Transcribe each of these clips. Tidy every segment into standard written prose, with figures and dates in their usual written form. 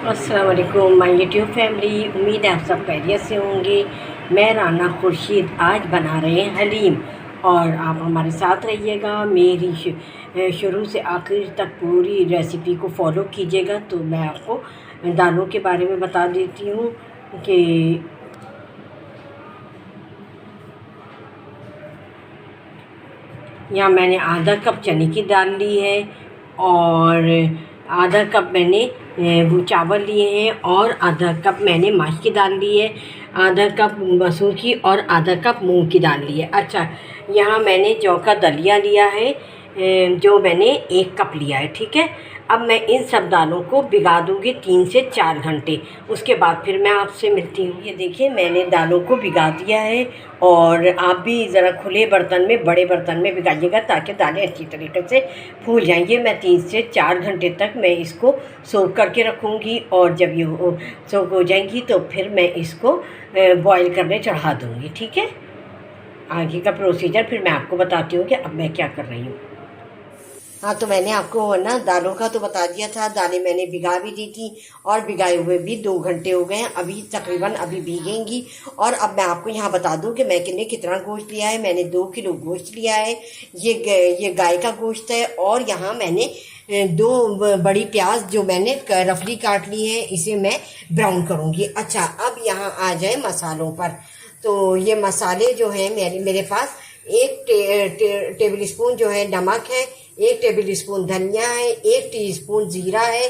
अस्सलाम वालेकुम my YouTube family. उम्मीद है आप सब खैरियत से होंगे। मैं राना खुर्शीद आज बना रहे हैं हलीम और आप हमारे साथ रहिएगा। मेरी शुरू से आखिर तक पूरी रेसिपी को फॉलो कीजिएगा। तो मैं आपको दालों के बारे में बता देती हूँ कि यहाँ मैंने आधा कप चने की दाल ली है और आधा कप मैंने वो चावल लिए हैं और आधा कप मैंने माश की दाल ली है, आधा कप मसूर की और आधा कप मूंग की दाल ली है। अच्छा, यहाँ मैंने जौ का दलिया लिया है जो मैंने 1 कप लिया है। ठीक है, अब मैं इन सब दालों को भिगा दूँगी 3 से 4 घंटे। उसके बाद फिर मैं आपसे मिलती हूँ। ये देखिए मैंने दालों को भिगा दिया है और आप भी ज़रा खुले बर्तन में, बड़े बर्तन में भिगाइएगा ताकि दालें अच्छी तरीके से फूल जाएंगी। मैं 3 से 4 घंटे तक मैं इसको सोक करके रखूँगी और जब ये सोक हो जाएंगी तो फिर मैं इसको बॉईल करने चढ़ा दूँगी। ठीक है, आगे का प्रोसीजर फिर मैं आपको बताती हूँ कि अब मैं क्या कर रही हूँ। हाँ, तो मैंने आपको ना दालों का तो बता दिया था। दालें मैंने भिगा भी दी थी और भिगाए हुए भी 2 घंटे हो गए हैं। अभी तकरीबन अभी भीगेंगी। और अब मैं आपको यहाँ बता दूँ कि मैंने कितना गोश्त लिया है। मैंने 2 किलो गोश्त लिया है। ये गाय का गोश्त है। और यहाँ मैंने 2 बड़ी प्याज जो मैंने रफली काट ली है, इसे मैं ब्राउन करूँगी। अच्छा, अब यहाँ आ जाए मसालों पर। तो ये मसाले जो हैं मेरे पास 1 टेबल स्पून जो है नमक है, 1 टेबल स्पून धनिया है, 1 टीस्पून जीरा है,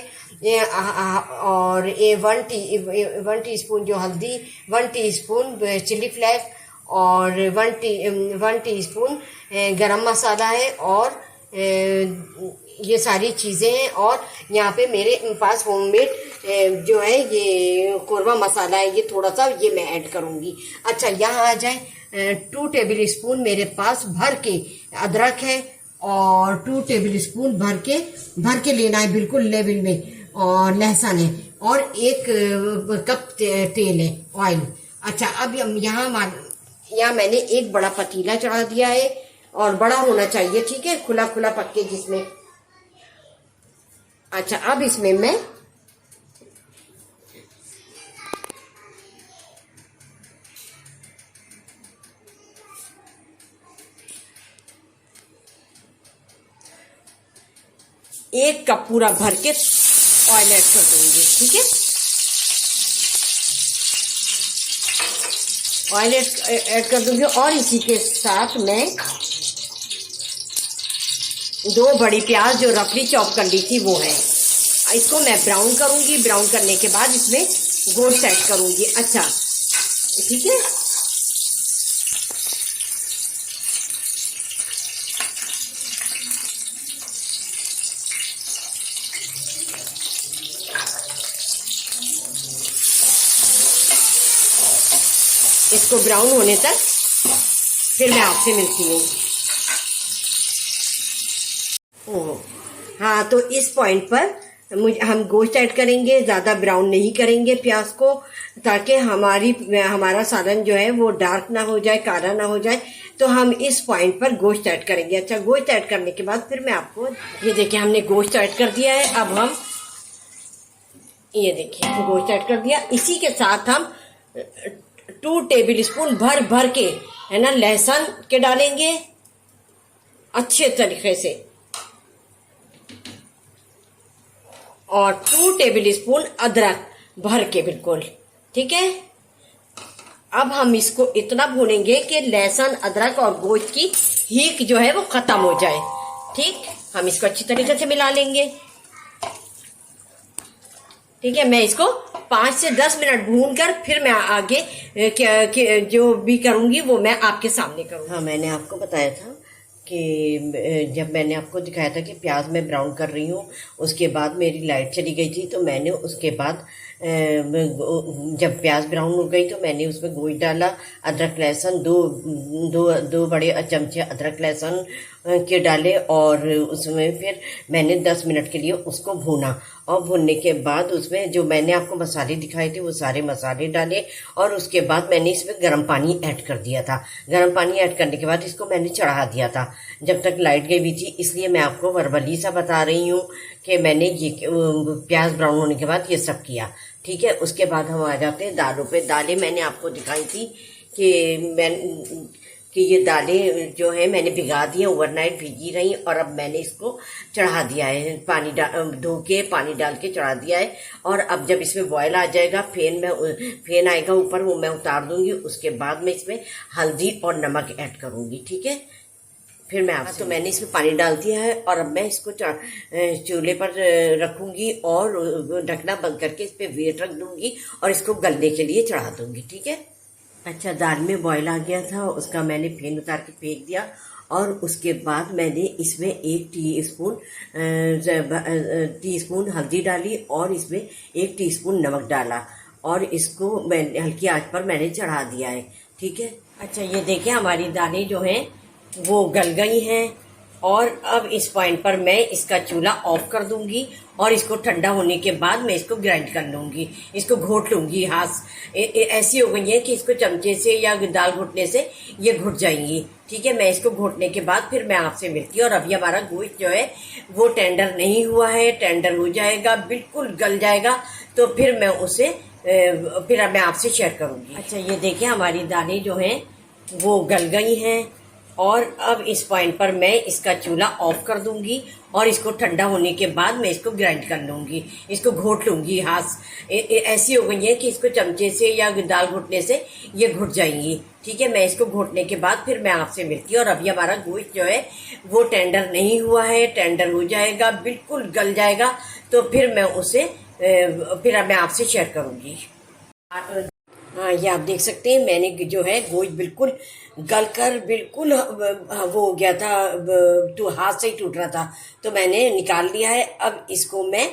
और 1 टीस्पून जो हल्दी, 1 टीस्पून चिली फ्लेक्स और 1 टीस्पून गरम मसाला है। और ये सारी चीज़ें हैं। और यहाँ पे मेरे पास होममेड जो है ये कोरमा मसाला है, ये थोड़ा सा ये मैं ऐड करूँगी। अच्छा, यहाँ आ जाए 2 टेबल स्पून मेरे पास भर के अदरक है और 2 टेबल स्पून भर के लेना है बिल्कुल लेवल में। और लहसुन है और 1 कप तेल है, ऑयल। अच्छा, अब यहाँ मैंने 1 बड़ा पतीला चढ़ा दिया है और बड़ा होना चाहिए। ठीक है, खुला खुला पक्के जिसमें। अच्छा, अब इसमें मैं एक कप पूरा भर के ऑयल ऐड कर दूंगी। ठीक है, ऑयल ऐड कर दूंगी और इसी के साथ मैं 2 बड़ी प्याज जो रफली चॉप कर ली थी वो है। इसको मैं ब्राउन करूंगी। ब्राउन करने के बाद इसमें गोश्त ऐड करूंगी। अच्छा, ठीक है, इसको ब्राउन होने तक फिर मैं आपसे मिलती हूँ। हाँ, तो इस पॉइंट पर हम गोश्त ऐड करेंगे, ज़्यादा ब्राउन नहीं करेंगे प्याज को, ताकि हमारा सालन जो है वो डार्क ना हो जाए, काला ना हो जाए। तो हम इस पॉइंट पर गोश्त ऐड करेंगे। अच्छा, गोश्त ऐड करने के बाद फिर मैं आपको, ये देखिए हमने गोश्त ऐड कर दिया है। अब हम ये देखिए गोश्त ऐड कर दिया। इसी के साथ हम 2 टेबल स्पून भर के है ना लहसुन के डालेंगे अच्छे तरीके से और 2 टेबल स्पून अदरक भर के बिल्कुल। ठीक है, अब हम इसको इतना भूनेंगे कि लहसुन, अदरक और गोश्त की हीक जो है वो खत्म हो जाए। ठीक, हम इसको अच्छी तरीके से मिला लेंगे। ठीक है, मैं इसको 5 से 10 मिनट भून कर फिर मैं आगे जो भी करूंगी वो मैं आपके सामने करूंगी। हाँ, मैंने आपको बताया था कि जब मैंने आपको दिखाया था कि प्याज मैं ब्राउन कर रही हूँ, उसके बाद मेरी लाइट चली गई थी तो मैंने उसके बाद जब प्याज ब्राउन हो गई तो मैंने उसमें गोश्त डाला, अदरक लहसुन, दो दो दो बड़े चमचे अदरक लहसुन के डाले, और उसमें फिर मैंने 10 मिनट के लिए उसको भूना, और भूनने के बाद उसमें जो मैंने आपको मसाले दिखाए थे वो सारे मसाले डाले, और उसके बाद मैंने इसमें गर्म पानी ऐड कर दिया था। गर्म पानी ऐड करने के बाद इसको मैंने चढ़ा दिया था जब तक लाइट गई हुई थी, इसलिए मैं आपको वर्बली सा बता रही हूँ कि मैंने ये प्याज ब्राउन होने के बाद ये सब किया। ठीक है, उसके बाद हम आ जाते हैं दालों पे। दालें मैंने आपको दिखाई थी कि ये दालें जो है मैंने भिगा दी है, ओवरनाइट भिगी रही, और अब मैंने इसको चढ़ा दिया है, पानी धो के पानी डाल के चढ़ा दिया है। और अब जब इसमें बॉयल आ जाएगा, फेन आएगा ऊपर, वो मैं उतार दूंगी। उसके बाद मैं इसमें हल्दी और नमक ऐड करूंगी। ठीक है, फिर मैं आपसे तो मैंने इसमें पानी डाल दिया है, और अब मैं इसको चूल्हे पर रखूंगी और ढकना बंद करके इस पर वेट रख दूंगी और इसको गलने के लिए चढ़ा दूंगी। ठीक है। अच्छा, दाल में बॉयल आ गया था, उसका मैंने फेन उतार के फेंक दिया, और उसके बाद मैंने इसमें 1 टीस्पून हल्दी डाली, और इसमें 1 टीस्पून नमक डाला, और इसको मैं हल्की आंच पर मैंने चढ़ा दिया है। ठीक है। अच्छा, ये देखिए हमारी दालें जो हैं वो गल गई हैं, और अब इस पॉइंट पर मैं इसका चूल्हा ऑफ कर दूंगी, और इसको ठंडा होने के बाद मैं इसको ग्राइंड कर लूंगी, इसको घोट लूंगी। हाथ ऐसी हो गई है कि इसको चमचे से या दाल घोटने से ये घुट जाएंगी। ठीक है, मैं इसको घोटने के बाद फिर मैं आपसे मिलती हूँ। और अभी हमारा गोश्त जो है वो टेंडर नहीं हुआ है, टेंडर हो जाएगा, बिल्कुल गल जाएगा, तो फिर मैं उसे फिर मैं आपसे शेयर करूंगी। अच्छा, ये देखिए हमारी दालें जो हैं वो गल गई हैं, और अब इस पॉइंट पर मैं इसका चूल्हा ऑफ कर दूंगी, और इसको ठंडा होने के बाद मैं इसको ग्राइंड कर लूंगी, इसको घोट लूंगी। हाथ ऐसी हो गई है कि इसको चमचे से या दाल घोटने से ये घुट जाएंगी। ठीक है, मैं इसको घोटने के बाद फिर मैं आपसे मिलती हूँ। और अभी हमारा गोश्त जो है वो टेंडर नहीं हुआ है, टेंडर हो जाएगा, बिल्कुल गल जाएगा, तो फिर मैं उसे फिर मैं आपसे शेयर करूंगी। हाँ, ये आप देख सकते हैं मैंने जो है गोश्त बिल्कुल गल कर बिल्कुल वो हो गया था, तो हाथ से ही टूट रहा था, तो मैंने निकाल लिया है। अब इसको मैं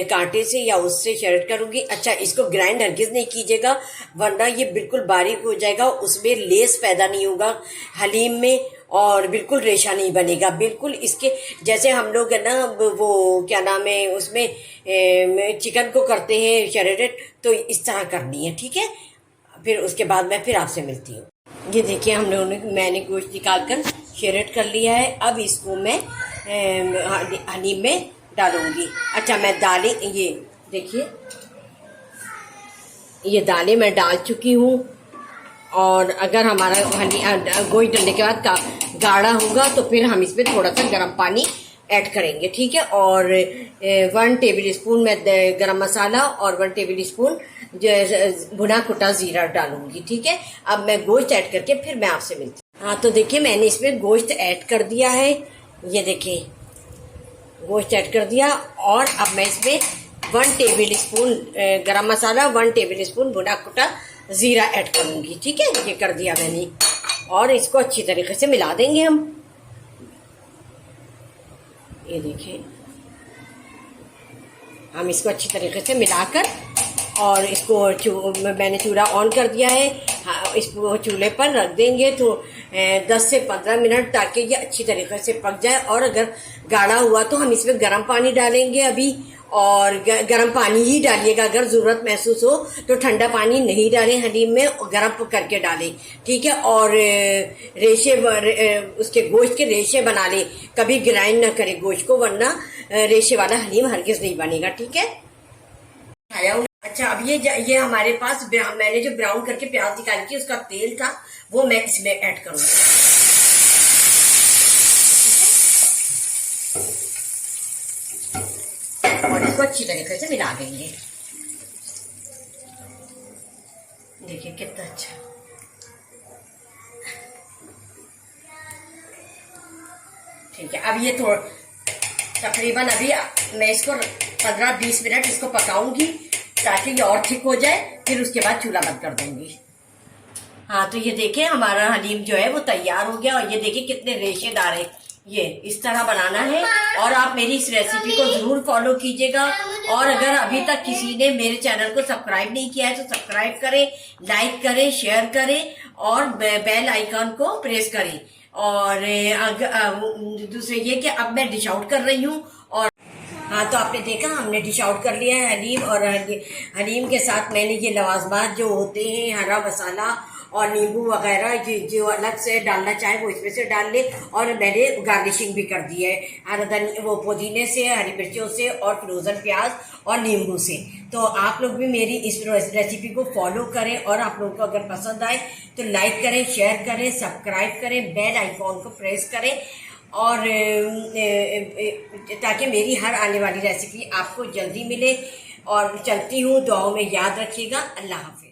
कांटे से या उससे शेयर करूंगी। अच्छा, इसको ग्राइंड हरगिज नहीं कीजिएगा, वरना ये बिल्कुल बारीक हो जाएगा, उसमें लेस पैदा नहीं होगा हलीम में, और बिल्कुल रेशा नहीं बनेगा। बिल्कुल इसके जैसे हम लोग है ना वो क्या नाम है उसमें चिकन को करते हैं शेरेटेड, तो इस तरह करनी है। ठीक है, फिर उसके बाद मैं फिर आपसे मिलती हूँ। ये देखिए मैंने गोश्त निकाल कर शेरेट कर लिया है। अब इसको मैं हलीम में डालूंगी। अच्छा, मैं दालें ये देखिए ये दालें मैं डाल चुकी हूँ, और अगर हमारा गोश्त डालने के बाद गाढ़ा होगा तो फिर हम इसमें थोड़ा सा गर्म पानी ऐड करेंगे। ठीक है, और 1 टेबल स्पून मैं गरम मसाला और 1 टेबल स्पून भुना कुटा जीरा डालूंगी। ठीक है, अब मैं गोश्त ऐड करके फिर मैं आपसे मिलती हूँ। हाँ, तो देखिए मैंने इसमें गोश्त ऐड कर दिया है, ये देखिए गोश्त ऐड कर दिया, और अब मैं इसमें 1 टेबल स्पून गरम मसाला, 1 टेबल स्पून भुना कुटा जीरा ऐड करूंगी। ठीक है, ये कर दिया मैंने, और इसको अच्छी तरीके से मिला देंगे हम। ये देखिए हम इसको अच्छी तरीके से मिलाकर, और इसको मैंने चूल्हा ऑन कर दिया है। हाँ, इसको चूल्हे पर रख देंगे तो 10 से 15 मिनट, ताकि ये अच्छी तरीके से पक जाए। और अगर गाढ़ा हुआ तो हम इसमें गर्म पानी डालेंगे अभी, और गर्म पानी ही डालिएगा। अगर ज़रूरत महसूस हो तो ठंडा पानी नहीं डालें हलीम में, गर्म करके डालें। ठीक है, और उसके गोश्त के रेशे बना लें, कभी ग्राइंड ना करें गोश्त को, वरना रेशे वाला हलीम हरगिज़ नहीं बनेगा। ठीक है। अच्छा, अब ये हमारे पास मैंने जो ब्राउन करके प्याज निकाली थी उसका तेल था, वो मैं इसमें ऐड करूंगी। और इसको अच्छी तरीके से मिला देंगे। देखिए कितना अच्छा, ठीक है। अब ये तकरीबन अभी मैं इसको 15-20 मिनट इसको पकाऊंगी, ताकि ये और थिक हो जाए, फिर उसके बाद चूल्हा बंद कर दूंगी। हाँ, तो ये देखिए हमारा हलीम जो है वो तैयार हो गया, और ये देखिए कितने रेशेदार है, ये इस तरह बनाना है और आप मेरी इस रेसिपी को जरूर फॉलो कीजिएगा। और अगर अभी तक किसी ने मेरे चैनल को सब्सक्राइब नहीं किया है तो सब्सक्राइब करें, लाइक करें, शेयर करें और बेल आइकन को प्रेस करें। और दूसरे ये कि अब मैं डिश आउट कर रही हूँ। और हाँ, तो आपने देखा हमने डिश आउट कर लिया है हलीम, और हलीम के साथ मैंने ये लवाजमात जो होते हैं, हरा मसाला और नींबू वगैरह जो अलग से डालना चाहे वो इसमें से डाल ले। और मैंने गार्निशिंग भी कर दी है वो पुदीने से, हरी मिर्चों से और फ्रोज़न प्याज और नींबू से। तो आप लोग भी मेरी इस रेसिपी को फॉलो करें, और आप लोगों को अगर पसंद आए तो लाइक करें, शेयर करें, सब्सक्राइब करें, बेल आइकॉन को प्रेस करें, और ताकि मेरी हर आने वाली रेसिपी आपको जल्दी मिले। और चलती हूँ, दुआओं में याद रखिएगा। अल्लाह हाफिज़।